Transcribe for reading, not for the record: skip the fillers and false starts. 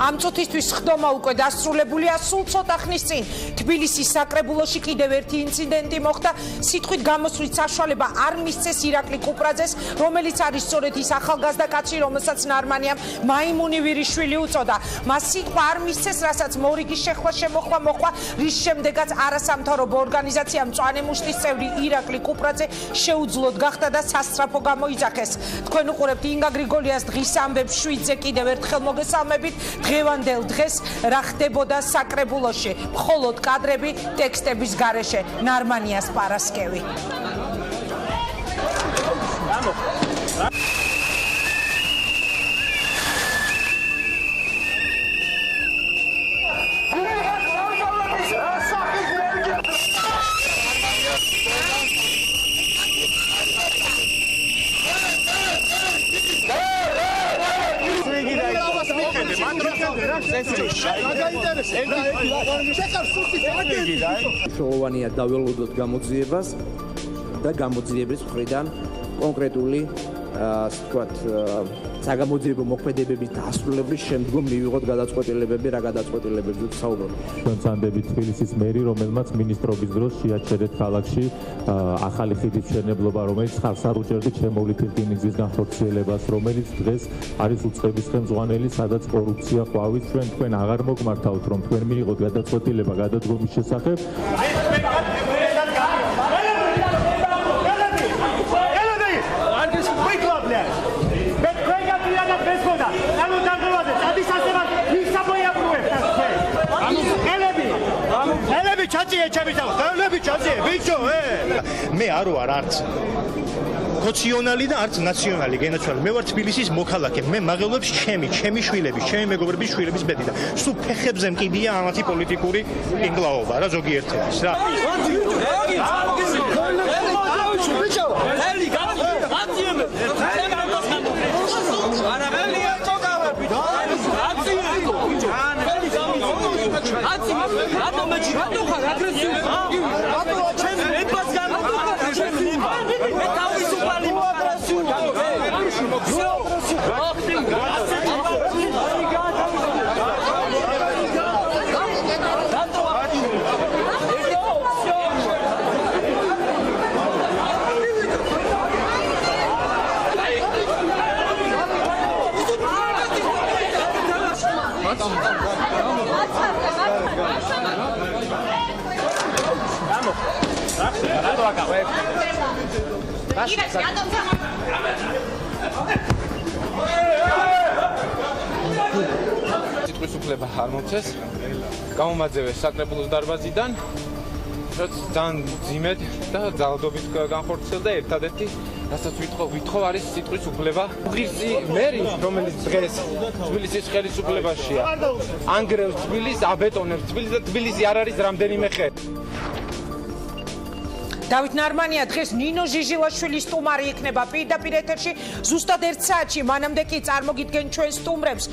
ამ წუთისთვის ხდომა უკვე დასრულებულია, სულ ცოტა ხნის წინ თბილისის საკრებულოში კიდევ ერთი ინციდენტი მოხდა. სიტყვით გამოსვლის საშუალება არ მისცეს ირაკლი კუპრაძეს, რომელიც არის სწორედ ის ახალგაზრდა კაცი, რომელსაც ნარმანიამ მაიმუნი ვირიშვილი უწოდა. მას სიტყვა არ მისცეს, რასაც მორიგის შეხვა მოხდა, რის შემდეგაც არასამთავრობო ორგანიზაცია მწვანე მუშტის წევრი ირაკლი კუპრაძე შეუძლოდ გახდა და სასწრაფო გამოიძახეს. თქვენ უყურებთ ინგა გრიგოლიას დღის ამბებს 7-ზე კიდევ ერთხელ მოგესალმებით. დღევანდელ დღეს რა ხდებოდა საკრებულოში? მხოლოდ კადრები ტექსტების გარეშე. ნარმანიას პარასკევი. Შოუანია დაველოდოთ გამოძიებას და გამოძიების მხრიდან კონკრეტული საგამოძიებო მოქმედებების დასრულების შემდგომ მივიღოთ გადაწყვეტილებები, რა გადაწყვეტილებებზეც საუბრობთ. Ჩვენცანდებით თბილისის მერი, რომელმაც მინისტრობის დროს შეაჩერეთ ქალაქში ახალი ხიდის მშენებლობა, რომელიც ხარს არ უჭერდა ჩემოვლით რკინიგზის განხორციელებას, რომელიც დღეს არის უწყების ხელმძღვანელი, სადაც კორუფცია ყვავის. თქვენ აღარ მოგმართავთ, რომ თქვენ მიიღოთ გადაწყვეტილება გადადგომის შესახებ. მე არ ვარ არც კოციონალი და არც ნაციონალი გენაცვალე. მე ვარ თბილისის მოქალაქე. მე მაღელვებს ჩემი შვილების, ჩემი მეგობრების შვილების ბედი და სულ ფეხებზე მკიდია ამათი პოლიტიკური ინგლაობა რა ზოგიერთების რა. სიტყვის უფლება არ მომცეს, გამომაძევეს საკრებულოს დარბაზიდან, რაც ძალიან ძიმედ და ძალადობით განხორციელდა. ერთადერთი, რასაც ვითხოვ, არის სიტყვის უფლება. ღირსი მერი, რომელიც დღეს თბილისის ხელისუფლებაშია, ანგრევს თბილისს, აბეტონებს თბილისს და თბილისი არ არის რამდენიმე ხე. დავით ნარმანია დღეს ნინო ჟიჟილაშვილის სტუმარი იქნება პირდაპირ ეთერში ზუსტად 1 საათში. მანამდე კი წარმოგიდგენ ჩვენ სტუმრებს.